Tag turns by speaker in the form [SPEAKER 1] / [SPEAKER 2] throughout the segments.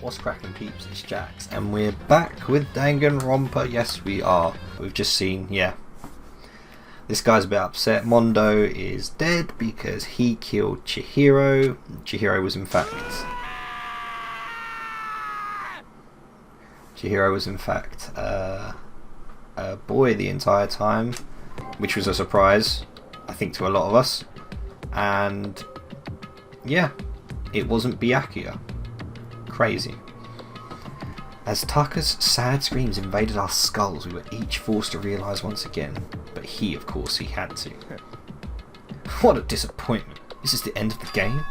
[SPEAKER 1] What's cracking, peeps? It's Jax, and we're back with Danganronpa. Yes, we are. We've just seen, yeah. This guy's a bit upset. Mondo is dead because he killed Chihiro. Chihiro was in fact a boy the entire time, which was a surprise, I think, to a lot of us. And yeah, it wasn't Byakuya. Crazy. As Taka's sad screams invaded our skulls, we were each forced to realise once again, but he, of course, he had to. What a disappointment. This is the end of the game?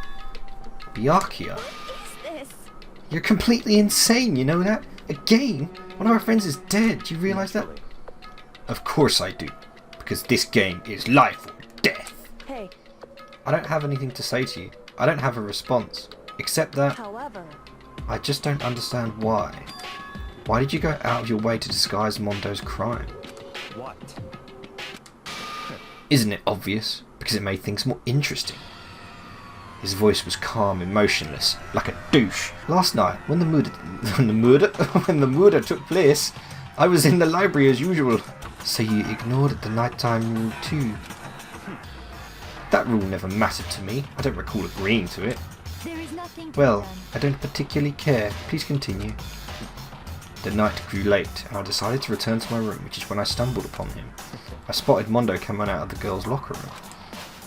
[SPEAKER 1] Byakuya?
[SPEAKER 2] What is this?
[SPEAKER 1] You're completely insane, you know that? A game? One of our friends is dead, do you realise that? Of course I do, because this game is life or death.
[SPEAKER 2] Hey.
[SPEAKER 1] I don't have anything to say to you. I don't have a response, except that
[SPEAKER 2] However,
[SPEAKER 1] I just don't understand why. Why did you go out of your way to disguise Mondo's crime?
[SPEAKER 3] What?
[SPEAKER 1] Isn't it obvious? Because it made things more interesting. His voice was calm and motionless, like a douche. Last night, when the murder took place, I was in the library as usual. So you ignored the nighttime rule too? That rule never mattered to me. I don't recall agreeing to it.
[SPEAKER 2] there is nothing to
[SPEAKER 1] Well,
[SPEAKER 2] be done.
[SPEAKER 1] I don't particularly care. Please continue. The night grew late, and I decided to return to my room, which is when I stumbled upon him. I spotted Mondo coming out of the girls' locker room.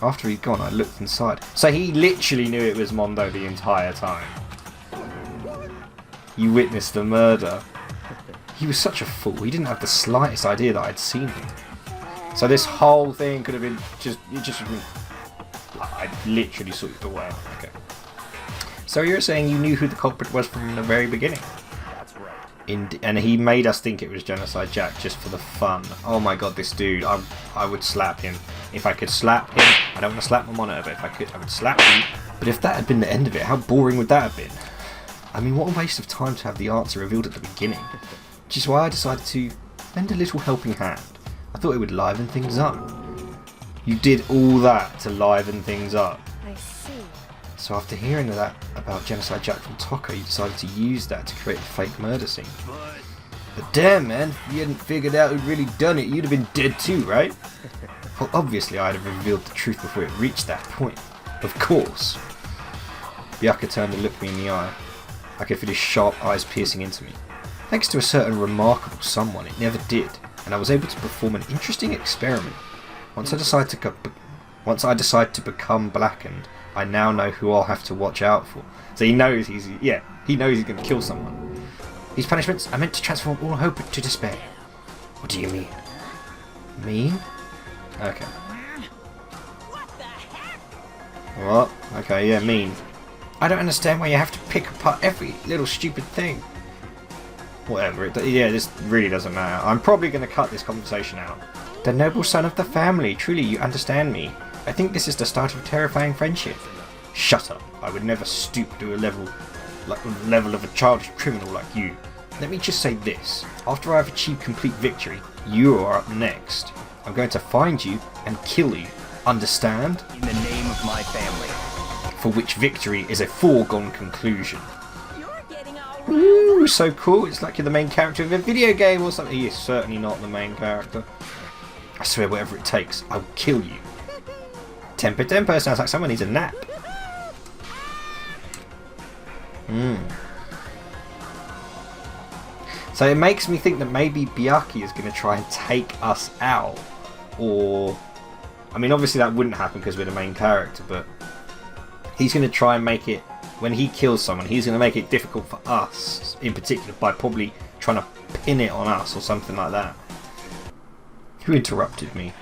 [SPEAKER 1] After he'd gone, I looked inside. So he literally knew it was Mondo the entire time. You witnessed the murder. He was such a fool. He didn't have the slightest idea that I'd seen him. So this whole thing could have been I literally saw it away. Okay. So you're saying you knew who the culprit was from the very beginning?
[SPEAKER 3] That's right.
[SPEAKER 1] And he made us think it was Genocide Jack just for the fun. Oh my god, this dude. I would slap him. If I could slap him. I don't want to slap my monitor, but if I could, I would slap him. But if that had been the end of it, how boring would that have been? I mean, what a waste of time to have the answer revealed at the beginning. Which is why I decided to lend a little helping hand. I thought it would liven things up. You did all that to liven things up.
[SPEAKER 2] I see.
[SPEAKER 1] So after hearing that about Genocide Jack from Taka, you decided to use that to create a fake murder scene. But damn, man, if you hadn't figured out who'd really done it, you'd have been dead too, right? Well, obviously I'd have revealed the truth before it reached that point. Of course. Byakuya turned and looked me in the eye. I could feel his sharp eyes piercing into me. Thanks to a certain remarkable someone, it never did, and I was able to perform an interesting experiment. Once I decide to become blackened, I now know who I'll have to watch out for. So he knows he's going to kill someone. These punishments are meant to transform all hope to despair. What do you mean? Mean? Okay.
[SPEAKER 2] What the heck?
[SPEAKER 1] What? Okay, yeah, mean. I don't understand why you have to pick apart every little stupid thing. Whatever, this really doesn't matter. I'm probably going to cut this conversation out. The noble son of the family, truly you understand me. I think this is the start of a terrifying friendship. Shut up, I would never stoop to a level of a childish criminal like you. Let me just say this, after I've achieved complete victory, you are up next. I'm going to find you and kill you, understand?
[SPEAKER 3] In the name of my family.
[SPEAKER 1] For which victory is a foregone conclusion.
[SPEAKER 2] You're getting all
[SPEAKER 1] Ooh, so cool. It's like you're the main character of a video game or something. He is certainly not the main character. I swear, whatever it takes, I will kill you. Temper sounds like someone needs a nap. So it makes me think that maybe Byakuya is going to try and take us out. Or, I mean, obviously that wouldn't happen because we're the main character, but he's going to try and make it, when he kills someone, he's going to make it difficult for us, in particular, by probably trying to pin it on us or something like that. Who interrupted me?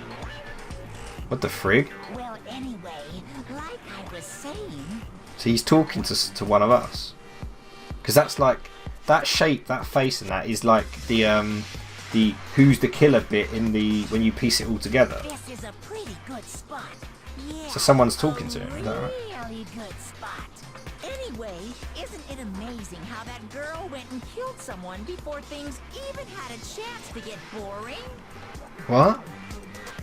[SPEAKER 1] What the frig?
[SPEAKER 4] Well, anyway, like I was saying...
[SPEAKER 1] So he's talking to one of us. Because that's like, that shape, that face and that is like the who's the killer bit in the, when you piece it all together.
[SPEAKER 4] This is a pretty good spot. Yeah.
[SPEAKER 1] So someone's talking to him, is that right?
[SPEAKER 4] Really good spot. Anyway, isn't it amazing how that girl went and killed someone before things even had a chance to get boring?
[SPEAKER 1] What?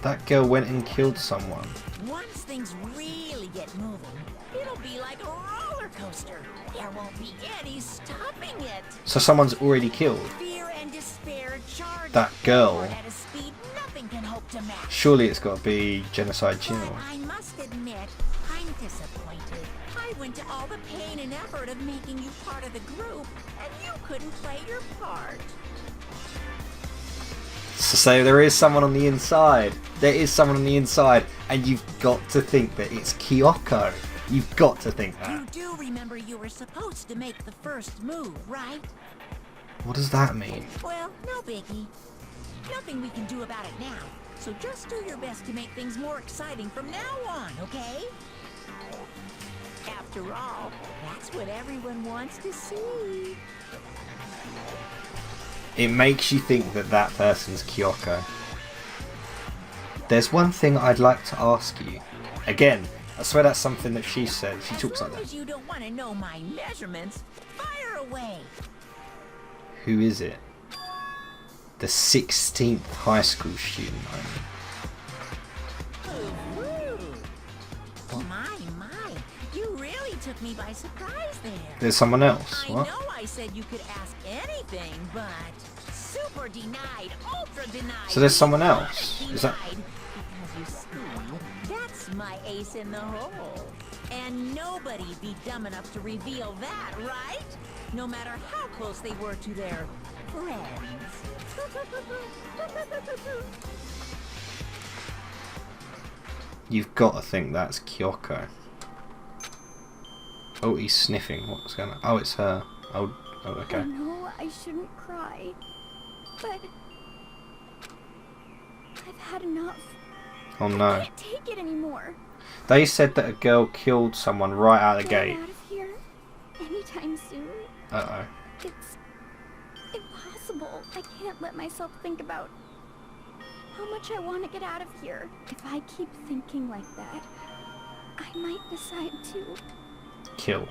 [SPEAKER 1] That girl went and killed someone.
[SPEAKER 4] Once things really get moving, it'll be like a roller coaster. There won't be any stopping it.
[SPEAKER 1] So someone's already killed
[SPEAKER 4] Fear and despair charge
[SPEAKER 1] that girl.
[SPEAKER 4] forward at a speed nothing can hope to match.
[SPEAKER 1] Surely it's got to be Genocide Jill.
[SPEAKER 4] But I must admit, I'm disappointed. I went to all the pain and effort of making you part of the group, and you couldn't play your part.
[SPEAKER 1] So there is someone on the inside. There is someone on the inside, and you've got to think that it's Kyoko. You've got to think that.
[SPEAKER 4] You do remember you were supposed to make the first move, right?
[SPEAKER 1] What does that mean?
[SPEAKER 4] Well, no biggie. Nothing we can do about it now. So just do your best to make things more exciting from now on, okay? After all, that's what everyone wants to see.
[SPEAKER 1] It makes you think that that person's Kyoko. There's one thing I'd like to ask you. Again, I swear that's something that she said. She talks like
[SPEAKER 4] As long as
[SPEAKER 1] that.
[SPEAKER 4] you don't want to know my measurements, fire away.
[SPEAKER 1] Who is it? The 16th high school student.
[SPEAKER 4] My, you really took me by surprise there.
[SPEAKER 1] There's someone else.
[SPEAKER 4] I
[SPEAKER 1] What?
[SPEAKER 4] know I said you could ask anything, but super denied, ultra denied.
[SPEAKER 1] So there's someone else. Is that?
[SPEAKER 4] denied. Because you see, that's my ace in the hole. And nobody'd be dumb enough to reveal that, right? No matter how close they were to their friends.
[SPEAKER 1] You've got to think that's Kyoko. Oh, he's sniffing. What's going on? Oh, it's her. Oh, okay.
[SPEAKER 2] I know I shouldn't cry, but I've had enough.
[SPEAKER 1] Oh
[SPEAKER 2] I
[SPEAKER 1] no.
[SPEAKER 2] can't take it anymore.
[SPEAKER 1] They said that a girl killed someone right out of the
[SPEAKER 2] Getting
[SPEAKER 1] gate.
[SPEAKER 2] out of here anytime soon.
[SPEAKER 1] Uh-oh.
[SPEAKER 2] It's impossible. I can't let myself think about how much I want to get out of here. If I keep thinking like that, I might decide to.
[SPEAKER 1] Kill.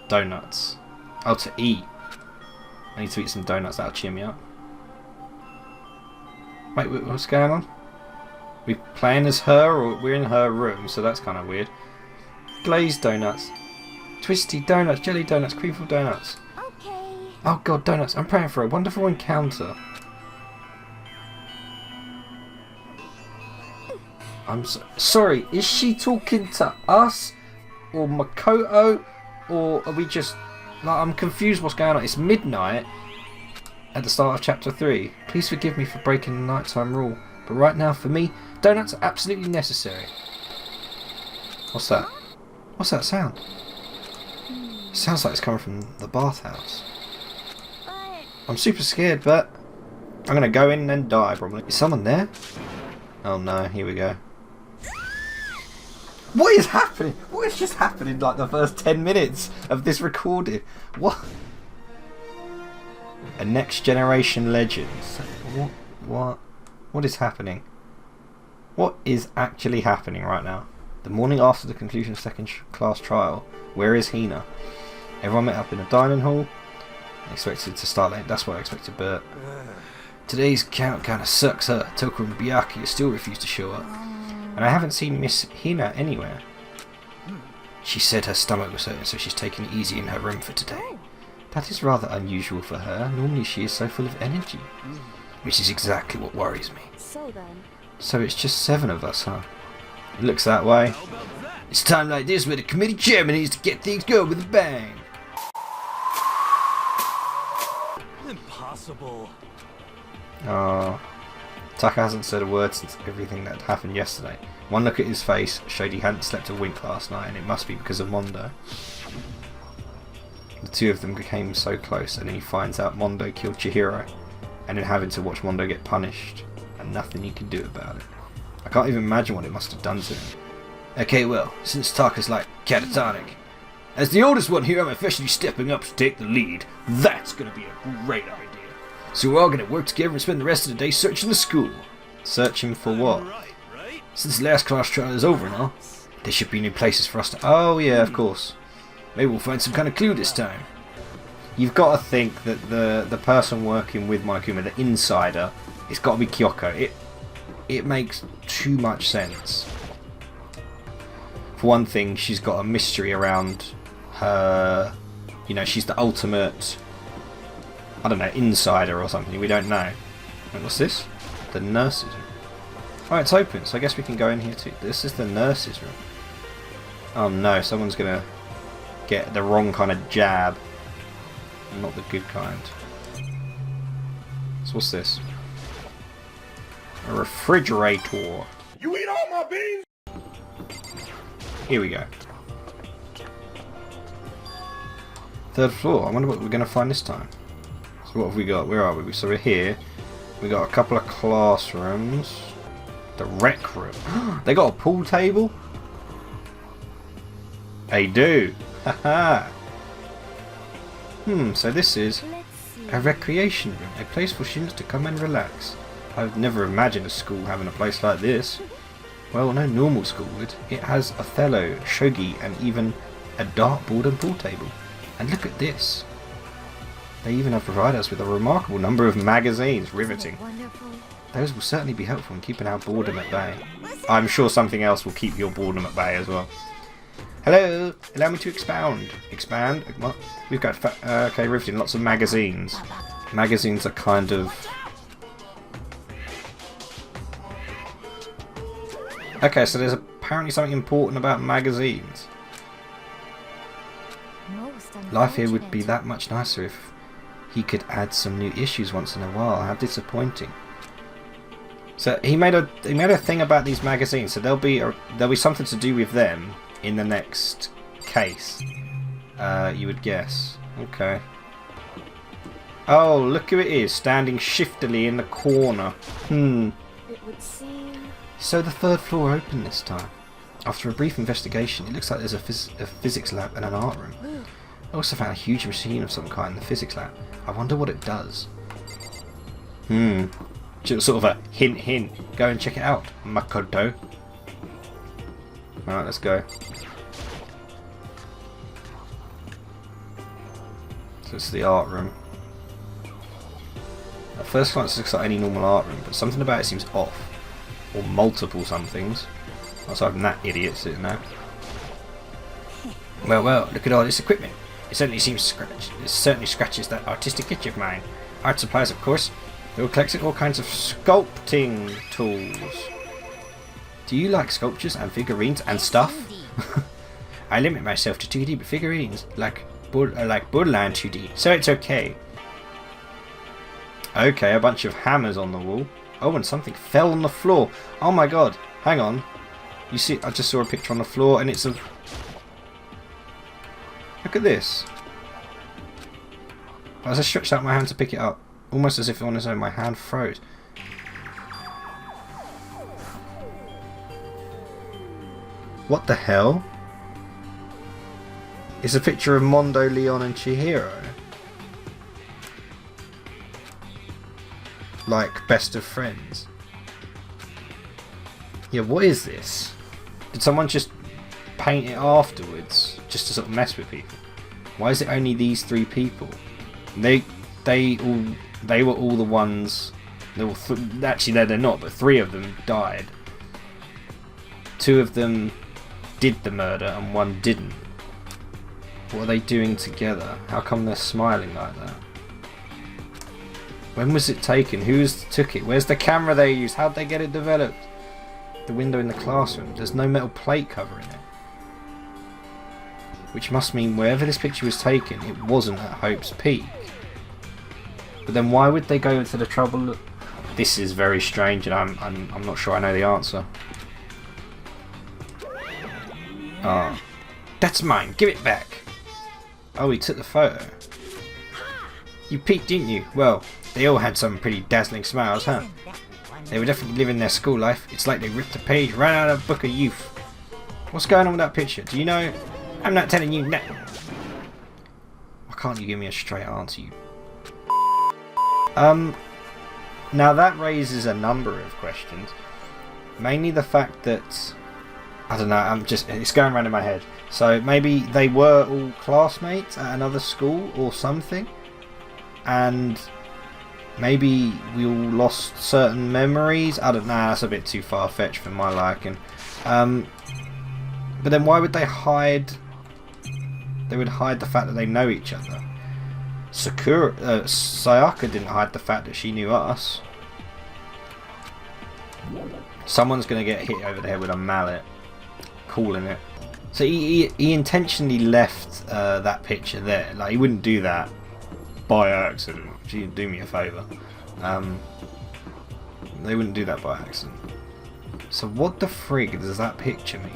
[SPEAKER 1] Donuts. Oh, to eat. I need to eat some donuts. That'll cheer me up. Wait, what's going on? We playing as her, or we're in her room, so that's kind of weird. Glazed donuts. Twisty donuts, jelly donuts, creamful donuts.
[SPEAKER 2] Okay.
[SPEAKER 1] Oh god, donuts. I'm praying for a wonderful encounter. I'm sorry, is she talking to us? Or Makoto? Or are we just... Like, I'm confused what's going on. It's midnight at the start of chapter 3. Please forgive me for breaking the nighttime rule. But right now, for me, donuts are absolutely necessary. What's that? What's that sound? It sounds like it's coming from the bathhouse.
[SPEAKER 2] But
[SPEAKER 1] I'm super scared, but I'm going to go in and die, probably. Is someone there? Oh no, here we go. What is happening? What is just happening like the first 10 minutes of this recording? What? A next generation legend. What is happening? What is actually happening right now? The morning after the conclusion of second class trial. Where is Hina? Everyone met up in a dining hall. Expected to start late. That's what I expected, but today's count kind of sucks. Toku and Byakuya still refuse to show up. And I haven't seen Miss Hina anywhere. She said her stomach was hurting, so she's taking it easy in her room for today. That is rather unusual for her. Normally she is so full of energy. Which is exactly what worries me.
[SPEAKER 2] so then.
[SPEAKER 1] So it's just 7 of us, huh? It looks that way. It's time like this where the committee chairman needs to get things going with a bang.
[SPEAKER 3] Impossible.
[SPEAKER 1] Oh, Taka hasn't said a word since everything that happened yesterday. One look at his face showed he hadn't slept a wink last night, and it must be because of Mondo. The two of them became so close, and then he finds out Mondo killed Chihiro, and then having to watch Mondo get punished, and nothing he can do about it. I can't even imagine what it must have done to him. Okay, well, since Taka's like catatonic, as the oldest one here, I'm officially stepping up to take the lead. That's gonna be a great idea. So we're all gonna work together and spend the rest of the day searching the school. Searching for what? Since the last class trial is over now, there should be new places for us to... Oh yeah, of course. Maybe we'll find some kind of clue this time. You've got to think that the person working with Maikuma, the insider, it's got to be Kyoko. It makes too much sense. For one thing, she's got a mystery around her. You know, she's the ultimate, I don't know, insider or something. We don't know. Wait, what's this? The nurse's room. Oh, it's open, so I guess we can go in here too. This is the nurse's room. Oh no, someone's gonna get the wrong kind of jab. Not the good kind. So what's this? A refrigerator.
[SPEAKER 5] You eat all my beans?
[SPEAKER 1] Here we go. Third floor. I wonder what we're going to find this time. So what have we got? Where are we? So we're here. We got a couple of classrooms. The rec room. They got a pool table? They do. Haha. So this is a recreation room. A place for students to come and relax. I would never imagined a school having a place like this. Well, no normal school would. It has Othello, shogi, and even a dartboard and pool table. And look at this. They even have provided us with a remarkable number of magazines. Riveting. Those will certainly be helpful in keeping our boredom at bay. I'm sure something else will keep your boredom at bay as well. Hello, allow me to expound. Expand? What? We've got, okay, riveting, lots of magazines. Magazines are kind of... Okay, so there's apparently something important about magazines. Life here would be that much nicer if he could add some new issues once in a while. How disappointing. So he made a thing about these magazines. So there'll be something to do with them in the next case. You would guess. Okay. Oh, look who it is, standing shiftily in the corner.
[SPEAKER 2] It would seem...
[SPEAKER 1] So the third floor opened this time. After a brief investigation, it looks like there's a physics lab and an art room. I also found a huge machine of some kind in the physics lab. I wonder what it does. Sort of a hint hint. Go and check it out, Makoto. Alright, let's go. So it's the art room. At first glance it looks like any normal art room, but something about it seems off. Or multiple somethings. Aside from that idiot sitting there. Well, look at all this equipment. It certainly scratches that artistic itch of mine. Art supplies, of course. They were collecting all kinds of sculpting tools. Do you like sculptures and figurines and stuff? I limit myself to 2D, but figurines like Borderland 2D, so it's okay. Okay, a bunch of hammers on the wall. Oh, and something fell on the floor. Oh my god, hang on. You see, I just saw a picture on the floor and it's a... Look at this. As I stretched out my hand to pick it up, almost as if on its own my hand froze. What the hell? It's a picture of Mondo, Leon and Chihiro. Like best of friends. Yeah, what is this? Did someone just paint it afterwards just to sort of mess with people? Why is it only these three people? They were all the ones. Actually, no, they're not. But three of them died. Two of them did the murder, and one didn't. What are they doing together? How come they're smiling like that? When was it taken? Who took it? Where's the camera they used? How'd they get it developed? The window in the classroom. There's no metal plate covering it. Which must mean wherever this picture was taken, it wasn't at Hope's Peak. But then why would they go to the trouble? This is very strange, and I'm not sure I know the answer. Ah, that's mine. Give it back. Oh, he took the photo. You peeked, didn't you? Well, they all had some pretty dazzling smiles, huh? They were definitely living their school life. It's like they ripped a page right out of a book of youth. What's going on with that picture? Do you know? I'm not telling you now. Why can't you give me a straight answer, you? Now that raises a number of questions. Mainly the fact that... I don't know, it's going around in my head. So maybe they were all classmates at another school or something. And maybe we all lost certain memories. I don't know, that's a bit too far-fetched for my liking. But then why would they hide? They would hide the fact that they know each other. Sayaka didn't hide the fact that she knew us. Someone's going to get hit over the head with a mallet. Calling it. So he intentionally left that picture there. Like, he wouldn't do that by accident. She do me a favour. They wouldn't do that by accident. So what the frig does that picture mean?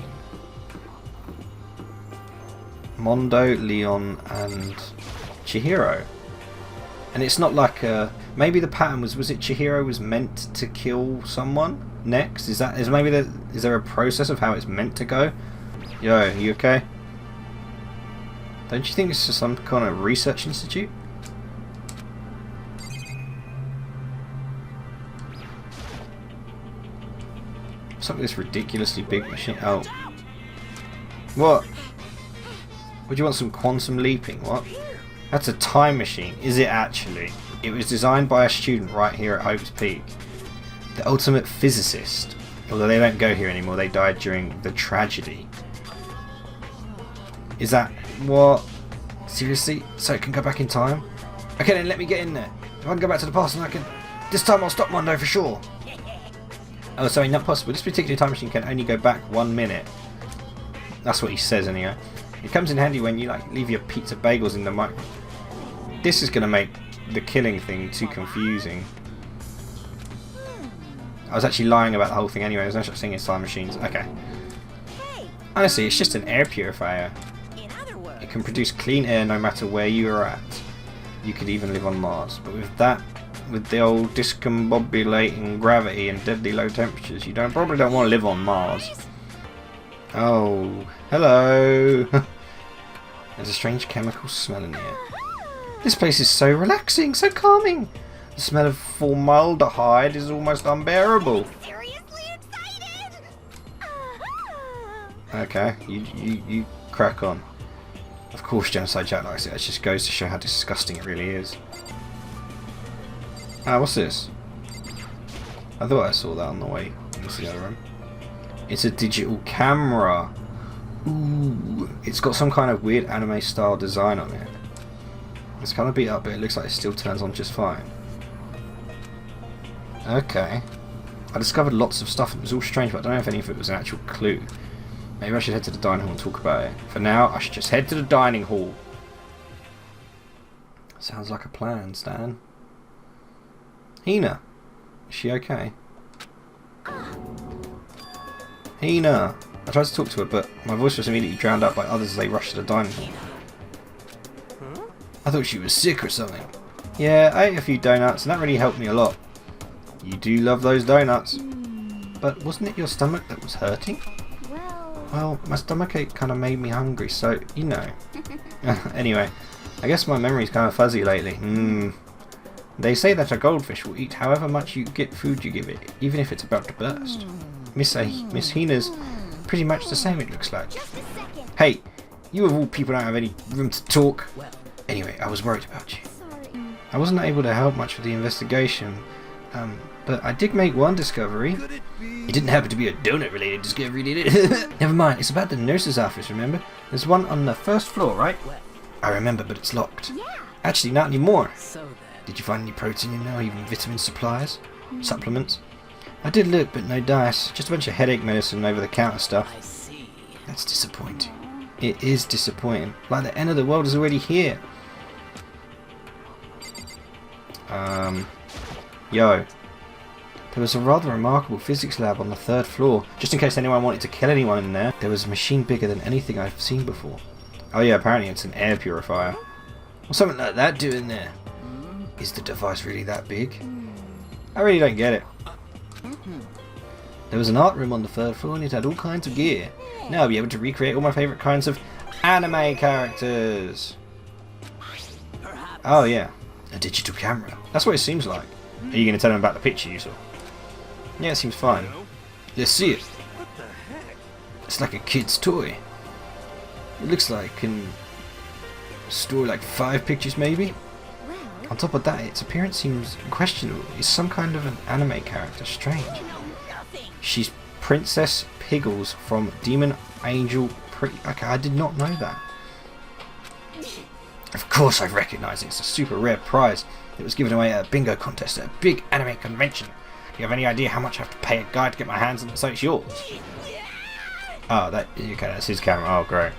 [SPEAKER 1] Mondo, Leon, and Chihiro. And it's not like maybe the pattern was it Chihiro was meant to kill someone next? Is there a process of how it's meant to go? Yo, you okay? Don't you think it's just some kind of research institute? Something this ridiculously big machine. Oh. What? Would you want some quantum leaping? What? That's a time machine. Is it actually? It was designed by a student right here at Hope's Peak. The ultimate physicist. Although they don't go here anymore. They died during the tragedy. Is that what? Seriously? So it can go back in time? Okay then, let me get in there. If I can go back to the past and I can... This time I'll stop Mondo for sure. Oh, sorry, not possible. This particular time machine can only go back 1 minute. That's what he says anyway. It comes in handy when you like leave your pizza bagels in the mic. This is going to make the killing thing too confusing. I was actually lying about the whole thing anyway. There's no such thing as time machines. Okay. Honestly, it's just an air purifier. It can produce clean air no matter where you are at. You could even live on Mars. But with the old discombobulating gravity and deadly low temperatures, you probably don't want to live on Mars. Oh, hello. There's a strange chemical smell in here. This place is so relaxing, so calming. The smell of formaldehyde is almost unbearable.
[SPEAKER 2] Seriously excited?
[SPEAKER 1] Okay, you crack on. Of course Genocide Jack likes it. It just goes to show how disgusting it really is. Ah, what's this? I thought I saw that on the way into the other room. It's a digital camera. Ooh, it's got some kind of weird anime style design on it. It's kind of beat up, but it looks like it still turns on just fine. Okay. I discovered lots of stuff. It was all strange, but I don't know if any of it was an actual clue. Maybe I should head to the dining hall and talk about it. For now, I should just head to the dining hall. Sounds like a plan, Stan. Hina. Is she okay? Hina. I tried to talk to her, but my voice was immediately drowned out by others as they rushed to the dining hall. I thought she was sick or something. Yeah, I ate a few donuts, and that really helped me a lot. You do love those donuts. But wasn't it your stomach that was hurting? Well, my stomachache kind of made me hungry, so, you know. Anyway, I guess my memory's kind of fuzzy lately. They say that a goldfish will eat however much food you give it, even if it's about to burst. Miss Hina's pretty much the same, it looks like. Hey, you of all people don't have any room to talk. Anyway, I was worried about you. I wasn't able to help much with the investigation, but I did make one discovery. It didn't happen to be a donut-related discovery, did it? Never mind, it's about the nurse's office, remember? There's one on the first floor, right? I remember, but it's locked. Actually, not anymore. Did you find any protein in there, or even vitamin supplements? I did look, but no dice. Just a bunch of headache medicine over-the-counter stuff. That's disappointing. It is disappointing. Like the end of the world is already here. Yo. There was a rather remarkable physics lab on the 3rd floor. Just in case anyone wanted to kill anyone in there, there was a machine bigger than anything I've seen before. Oh yeah, apparently it's an air purifier. Or something like that doing there. Is the device really that big? I really don't get it. There was an art room on the 3rd floor and it had all kinds of gear. Now I'll be able to recreate all my favourite kinds of anime characters. Oh yeah, a digital camera. That's what it seems like. Are you going to tell them about the picture you saw? Yeah, it seems fine. Let's see it. It's like a kid's toy. It looks like it can store like 5 pictures maybe. On top of that, its appearance seems questionable. It's some kind of an anime character. Strange. She's Princess Piggles from Demon Angel Okay, I did not know that. Of course I recognise it. It's a super rare prize. It was given away at a bingo contest at a big anime convention. Do you have any idea how much I have to pay a guy to get my hands on it so it's yours? Oh, okay, that's his camera. Oh, great.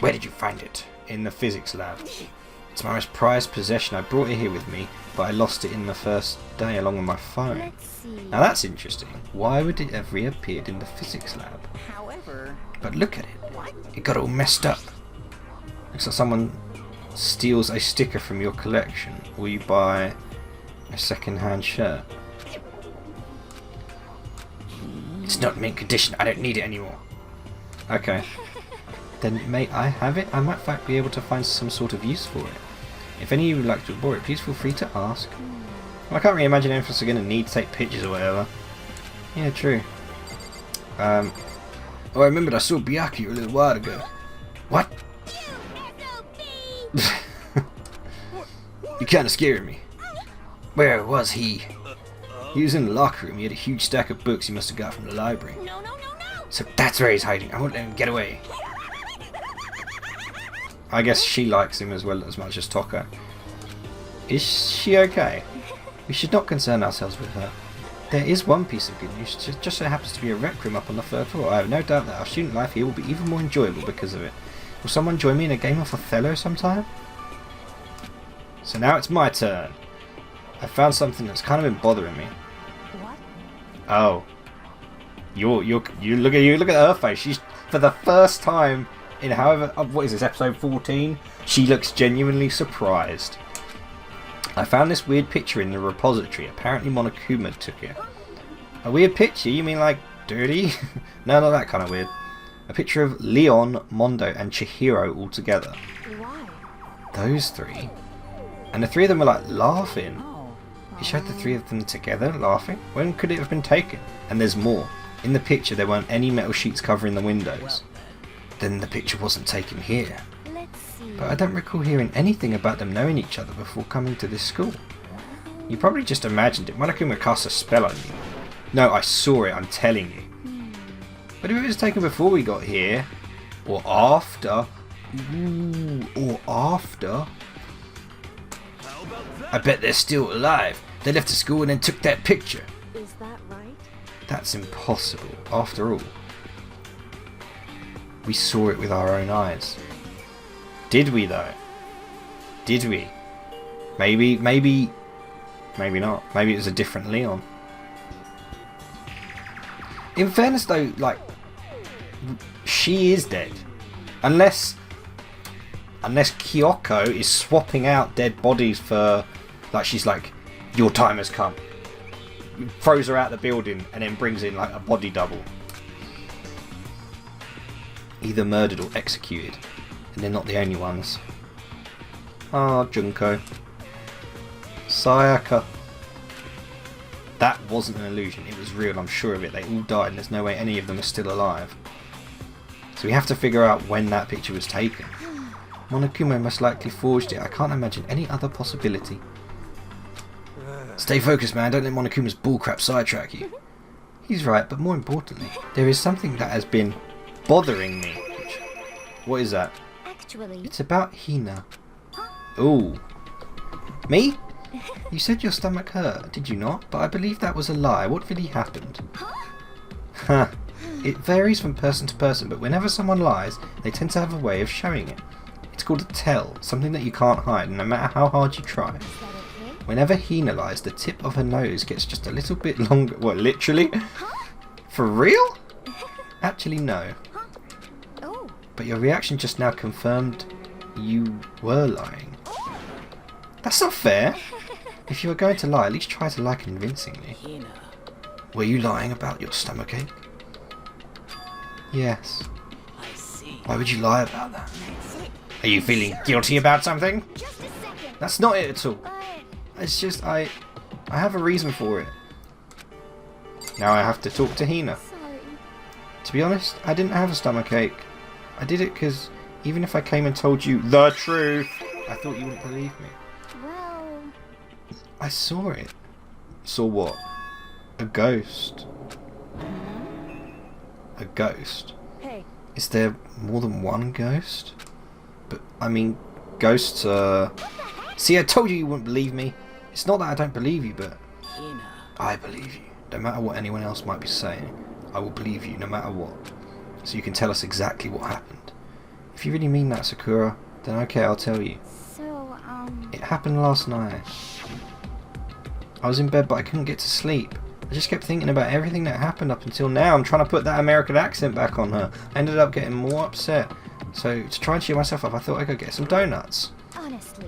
[SPEAKER 1] Where did you find it? In the physics lab. It's my most prized possession. I brought it here with me, but I lost it in the first day along with my phone. Now that's interesting. Why would it have reappeared in the physics lab?
[SPEAKER 4] However,
[SPEAKER 1] but look at it. It got all messed up. Looks like someone steals a sticker from your collection, or you buy a second-hand shirt. It's not mint condition. I don't need it anymore. Okay. Then may I have it? I might in fact be able to find some sort of use for it. If any of you would like to borrow it, please feel free to ask. Well, I can't really imagine any of us are going to need to take pictures or whatever. Yeah, true. Oh, I remembered I saw Byakuya a little while ago. What? You're kind of scaring me. Where was he? He was in the locker room. He had a huge stack of books he must have got from the library.
[SPEAKER 4] no.
[SPEAKER 1] So that's where he's hiding. I won't let him get away. I guess she likes him as much as Toko. Is she okay? We should not concern ourselves with her. There is one piece of good news. It just so happens to be a rec room up on the third floor. I have no doubt that our student life here will be even more enjoyable because of it. Will someone join me in a game of Othello sometime? So now it's my turn. I found something that's kind of been bothering me.
[SPEAKER 4] What?
[SPEAKER 1] Oh. You look at her face. She's, for the first time in however, what is this, episode 14? She looks genuinely surprised. I found this weird picture in the repository. Apparently Monokuma took it. A weird picture? You mean like dirty? No, not that kind of weird. A picture of Leon, Mondo and Chihiro all together.
[SPEAKER 4] Why?
[SPEAKER 1] Those three. And the three of them were like laughing.
[SPEAKER 4] Oh.
[SPEAKER 1] He showed the three of them together laughing. When could it have been taken? And there's more. In the picture there weren't any metal sheets covering the windows. Then the picture wasn't taken here.
[SPEAKER 2] Let's see.
[SPEAKER 1] But I don't recall hearing anything about them knowing each other before coming to this school. You probably just imagined it. Monokuma cast a spell on you. No, I saw it, I'm telling you. But if it was taken before we got here, or after, or after, I bet they're still alive. They left the school and then took that picture.
[SPEAKER 2] Is that right?
[SPEAKER 1] That's impossible. After all, we saw it with our own eyes. Did we though? Did we? Maybe not. Maybe it was a different Leon. In fairness though, like, she is dead. Unless Kyoko is swapping out dead bodies for, like, she's like, your time has come. Throws her out the building and then brings in like a body double. Either murdered or executed. And they're not the only ones. Ah, Junko. Sayaka. That wasn't an illusion, it was real, I'm sure of it. They all died and there's no way any of them are still alive. So we have to figure out when that picture was taken. Monokuma most likely forged it. I can't imagine any other possibility. Stay focused, man. Don't let Monokuma's bullcrap sidetrack you. He's right, but more importantly, there is something that has been bothering me. What is that?
[SPEAKER 2] Actually,
[SPEAKER 1] It's about Hina. Ooh. Me? You said your stomach hurt, did you not? But I believe that was a lie. What really happened? Ha. It varies from person to person, but whenever someone lies, they tend to have a way of showing it. It's called a tell, something that you can't hide, no matter how hard you try.
[SPEAKER 2] is that okay?
[SPEAKER 1] Whenever Hina lies, the tip of her nose gets just a little bit longer. What, literally? For real? Actually, no.
[SPEAKER 2] Oh,
[SPEAKER 1] But your reaction just now confirmed you were lying. That's not fair. If you were going to lie, at least try to lie convincingly. Were you lying about your stomachache? Yes. Why would you lie about that? Are you feeling guilty about something?
[SPEAKER 2] just a second.
[SPEAKER 1] That's not it at all.
[SPEAKER 2] But
[SPEAKER 1] It's just I have a reason for it. Now I have to talk to Hina.
[SPEAKER 2] sorry.
[SPEAKER 1] To be honest, I didn't have a stomachache. I did it because even if I came and told you the truth, I thought you wouldn't believe me.
[SPEAKER 2] Well,
[SPEAKER 1] I saw it. Saw what? A ghost. a ghost.
[SPEAKER 4] Hey.
[SPEAKER 1] Is there more than one ghost? But, I mean, ghosts See, I told you wouldn't believe me. It's not that I don't believe you, but I believe you. No matter what anyone else might be saying, I will believe you no matter what. So you can tell us exactly what happened. If you really mean that, Sakura, then okay, I'll tell you.
[SPEAKER 2] So,
[SPEAKER 1] It happened last night. I was in bed, but I couldn't get to sleep. I just kept thinking about everything that happened up until now. I'm trying to put that American accent back on her. I ended up getting more upset. So, to try and cheer myself up, I thought I'd go get some donuts.
[SPEAKER 2] honestly,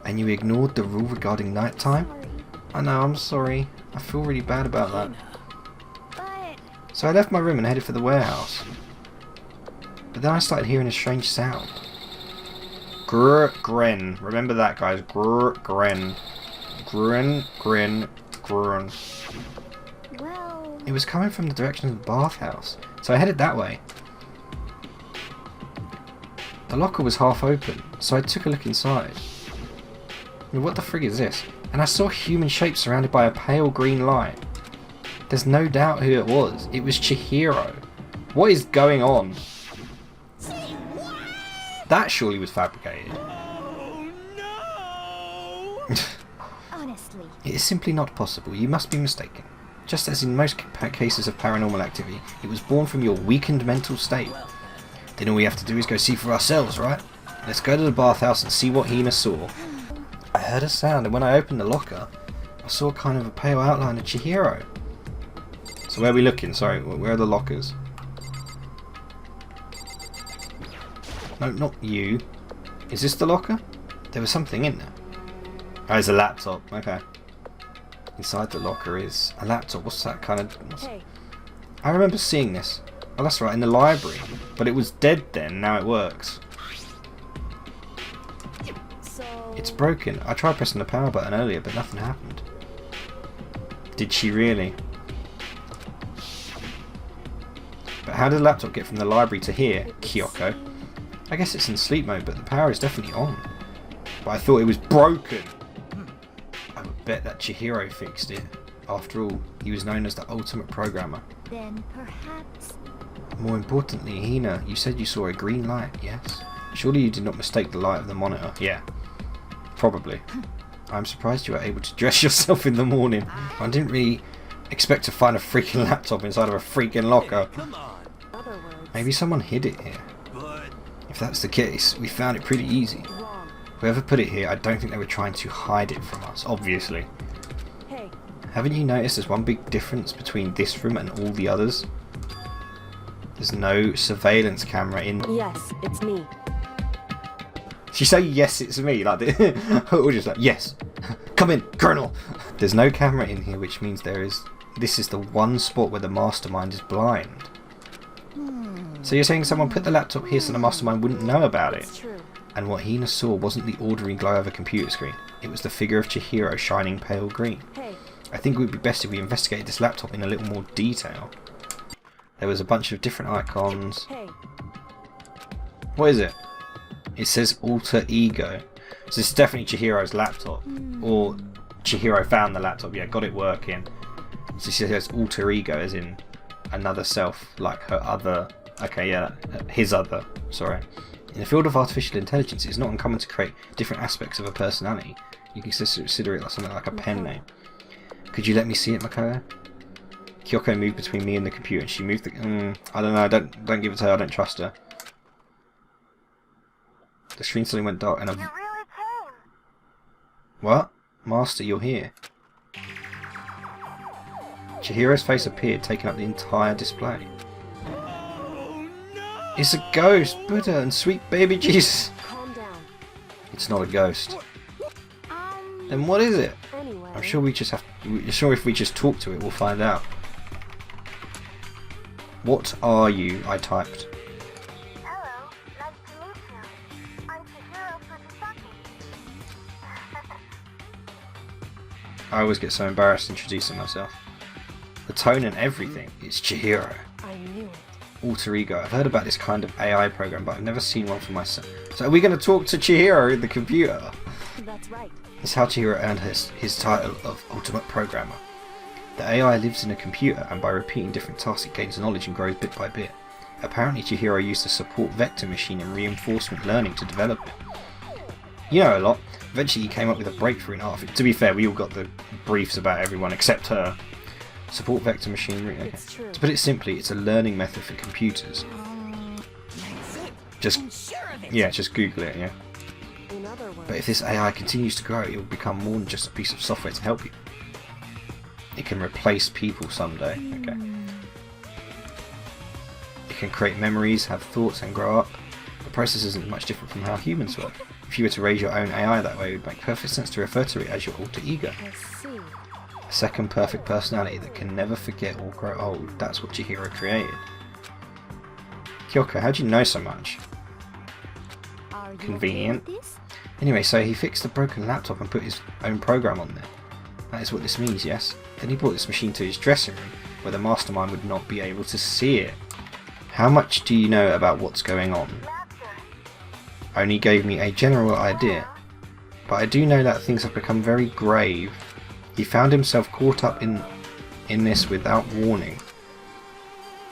[SPEAKER 1] And you ignored the rule regarding nighttime?
[SPEAKER 2] sorry,
[SPEAKER 1] I know, I'm sorry. I feel really bad about that.
[SPEAKER 2] but
[SPEAKER 1] So I left my room and headed for the warehouse. But then I started hearing a strange sound. Gren. Remember that, guys. Gren. Gren.
[SPEAKER 2] well,
[SPEAKER 1] It was coming from the direction of the bathhouse, so I headed that way. The locker was half open, so I took a look inside. I mean, what the frig is this? And I saw a human shape surrounded by a pale green light. There's no doubt who it was. It was Chihiro. What is going on? That surely was fabricated.
[SPEAKER 2] honestly,
[SPEAKER 1] It is simply not possible. You must be mistaken. Just as in most cases of paranormal activity, it was born from your weakened mental state. Then all we have to do is go see for ourselves, right? Let's go to the bathhouse and see what Hina saw. I heard a sound, and when I opened the locker, I saw kind of a pale outline of Chihiro. So where are we looking? Sorry, where are the lockers? No, not you. Is this the locker? There was something in there. Oh, it's a laptop. Okay. Inside the locker is a laptop. What's that kind of...
[SPEAKER 4] Hey.
[SPEAKER 1] I remember seeing this. Oh, that's right, in the library. But it was dead then, now it works.
[SPEAKER 4] So
[SPEAKER 1] It's broken. I tried pressing the power button earlier, but nothing happened. Did she really? But how did the laptop get from the library to here, Kyoko? I guess it's in sleep mode, but the power is definitely on. But I thought it was broken. I would bet that Chihiro fixed it. After all, he was known as the ultimate programmer.
[SPEAKER 2] then perhaps,
[SPEAKER 1] More importantly, Hina, you said you saw a green light, yes? Surely you did not mistake the light of the monitor. Yeah, probably. I'm surprised you were able to dress yourself in the morning. I didn't really expect to find a freaking laptop inside of a freaking locker.
[SPEAKER 4] other words,
[SPEAKER 1] Maybe someone hid it here. If that's the case, we found it pretty easy.
[SPEAKER 4] wrong.
[SPEAKER 1] Whoever put it here, I don't think they were trying to hide it from us, obviously.
[SPEAKER 4] Hey.
[SPEAKER 1] Haven't you noticed there's one big difference between this room and all the others? There's no surveillance camera in...
[SPEAKER 4] Yes, it's me.
[SPEAKER 1] She say yes, it's me, like or just like yes, come in, Colonel. There's no camera in here, which means this is the one spot where the mastermind is blind. So you're saying someone put the laptop here so the mastermind wouldn't know about it?
[SPEAKER 4] It's true.
[SPEAKER 1] And what Hina saw wasn't the ordinary glow of a computer screen. It was the figure of Chihiro shining pale green.
[SPEAKER 4] Hey.
[SPEAKER 1] I think it would be best if we investigated this laptop in a little more detail. There was a bunch of different icons.
[SPEAKER 4] Hey.
[SPEAKER 1] What is it? It says alter ego. So this is definitely Chihiro's laptop. Or Chihiro found the laptop. Yeah, got it working. So she says alter ego as in another self, like her other... Okay, yeah, his other. Sorry. In the field of artificial intelligence, it's not uncommon to create different aspects of a personality. You can consider it like something like a pen name. Could you let me see it, Makoto? Kyoko moved between me and the computer, and she moved the... I don't know, don't give it to her, I don't trust her. The screen suddenly went dark and a...
[SPEAKER 2] you really came.
[SPEAKER 1] What? Master, you're here. Chihiro's face appeared, taking up the entire display. It's a ghost! Buddha and sweet baby Jesus!
[SPEAKER 4] Calm down.
[SPEAKER 1] It's not a ghost. Then what is it?
[SPEAKER 4] Anyway.
[SPEAKER 1] I'm sure we just have... Sure if we just talk to it, we'll find out. What are you? I typed.
[SPEAKER 2] Hello, nice to meet you. I'm Chihiro Fujisaki.
[SPEAKER 1] I always get so embarrassed introducing myself. The tone and everything. It's Chihiro.
[SPEAKER 4] I knew it.
[SPEAKER 1] Alter ego. I've heard about this kind of AI program, but I've never seen one for myself. So are we going to talk to Chihiro in the computer?
[SPEAKER 4] That's right.
[SPEAKER 1] It's how Chihiro earned his title of Ultimate Programmer. The AI lives in a computer, and by repeating different tasks it gains knowledge and grows bit by bit. Apparently Chihiro used a support vector machine and reinforcement learning to develop it. You know a lot. Eventually he came up with a breakthrough in art. To be fair, we all got the briefs about everyone except her. Support vector machinery. Okay. To put it simply, it's a learning method for computers. Just Google it, yeah. But if this AI continues to grow, it will become more than just a piece of software to help you. It can replace people someday. Okay. It can create memories, have thoughts, and grow up. The process isn't much different from how humans work. If you were to raise your own AI that way, it would make perfect sense to refer to it as your alter ego. A second perfect personality that can never forget or grow old. That's what Chihiro created. Kyoko, how do you know so much? Convenient. Anyway, so he fixed the broken laptop and put his own program on there. That is what this means, yes? Then he brought this machine to his dressing room, where the mastermind would not be able to see it. How much do you know about what's going on? Only gave me a general idea, but I do know that things have become very grave. He found himself caught up in this without warning.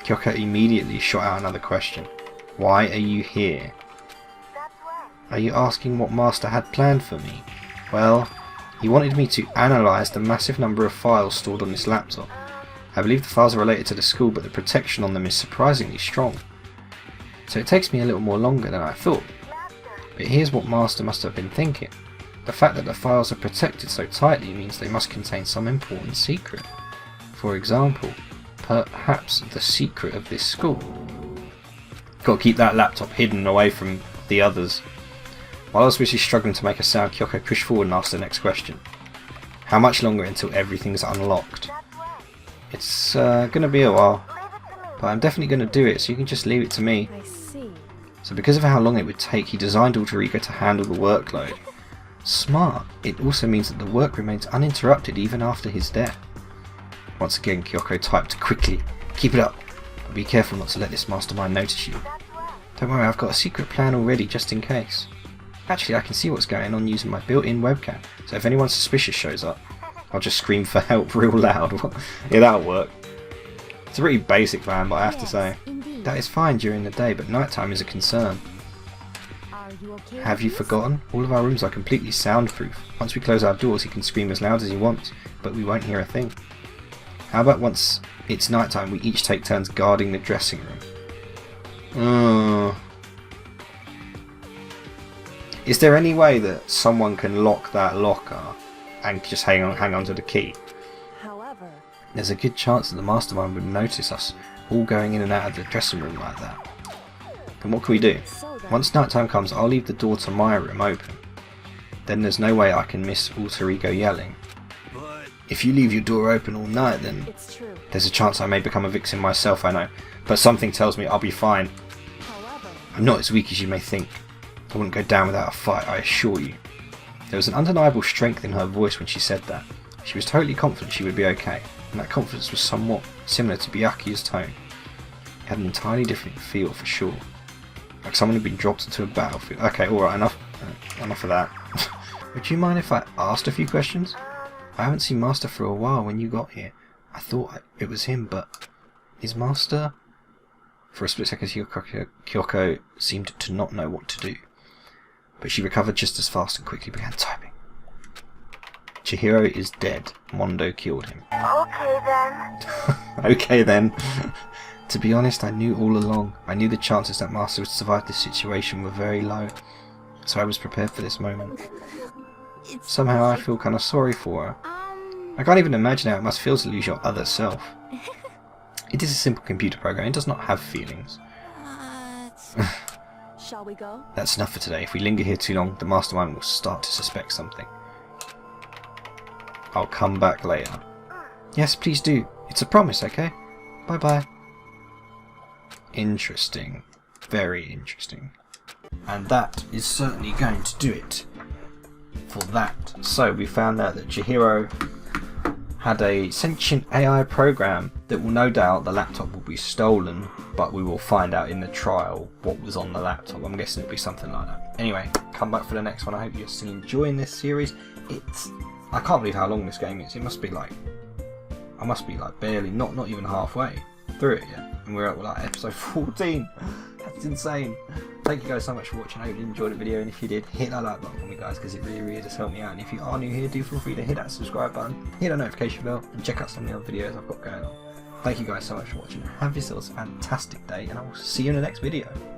[SPEAKER 1] Kyoko immediately shot out another question. Why are you here? Are you asking what Master had planned for me? Well, he wanted me to analyse the massive number of files stored on this laptop. I believe the files are related to the school, but the protection on them is surprisingly strong. So it takes me a little more longer than I thought. But here's what Master must have been thinking. The fact that the files are protected so tightly means they must contain some important secret. For example, perhaps the secret of this school. Got to keep that laptop hidden away from the others. While I was busy struggling to make a sound, Kyoko pushed forward and asked the next question. How much longer until everything's unlocked? It's gonna be a while, but I'm definitely gonna do it, so you can just leave it to me.
[SPEAKER 2] I see.
[SPEAKER 1] So because of how long it would take, he designed Alter Ego to handle the workload. Smart. It also means that the work remains uninterrupted even after his death. Once again, Kyoko typed quickly. Keep it up, but be careful not to let this mastermind notice you. Don't worry, I've got a secret plan already just in case. Actually, I can see what's going on using my built-in webcam, so if anyone suspicious shows up, I'll just scream for help real loud. Yeah, that'll work. It's a pretty basic plan, but I have to say, that is fine during the day, but nighttime is a concern. Have you forgotten? All of our rooms are completely soundproof. Once we close our doors, he can scream as loud as he wants, but we won't hear a thing. How about once it's nighttime, we each take turns guarding the dressing room? Is there any way that someone can lock that locker and just hang on to the key?
[SPEAKER 2] However,
[SPEAKER 1] there's a good chance that the mastermind would notice us all going in and out of the dressing room like that. Then what can we do? Once nighttime comes, I'll leave the door to my room open. Then there's no way I can miss Alter Ego yelling. If you leave your door open all night, then there's a chance I may become a victim myself, I know. But something tells me I'll be fine. I'm not as weak as you may think. I wouldn't go down without a fight, I assure you. There was an undeniable strength in her voice when she said that. She was totally confident she would be okay, and that confidence was somewhat similar to Byakuya's tone. It had an entirely different feel for sure. Like someone had been dropped into a battlefield. Okay, alright, enough of that. Would you mind if I asked a few questions? I haven't seen Master for a while. When you got here, I thought it was him, but is Master... For a split second, Kyoko seemed to not know what to do. But she recovered just as fast and quickly began typing. Chihiro is dead. Mondo killed him.
[SPEAKER 5] Okay then.
[SPEAKER 1] Okay then. To be honest, I knew all along. I knew the chances that Master would survive this situation were very low. So I was prepared for this moment. Somehow I feel kind of sorry for her. I can't even imagine how it must feel to lose your other self. It is a simple computer program. It does not have feelings.
[SPEAKER 2] shall we go?
[SPEAKER 1] That's enough for today. If we linger here too long, the mastermind will start to suspect something. I'll come back later. Yes, please do. It's a promise, okay? Bye-bye. Interesting. Very interesting. And that is certainly going to do it for that. So we found out that Chihiro had a sentient AI program that will no doubt the laptop will be stolen, but we will find out in the trial what was on the laptop. I'm guessing it'll be something like that. Anyway, come back for the next one. I hope you're still enjoying this series. I can't believe how long this game is. It must be like I must be like barely, not even halfway through it yet, and we're at like episode 14. That's insane. Thank you guys so much for watching. I hope you enjoyed the video, and if you did, hit that like button for me, guys, because it really does help me out. And if you are new here, do feel free to hit that subscribe button, hit that notification bell, and check out some of the other videos I've got going on. Thank you guys so much for watching. Have yourselves a fantastic day, and I will see you in the next video.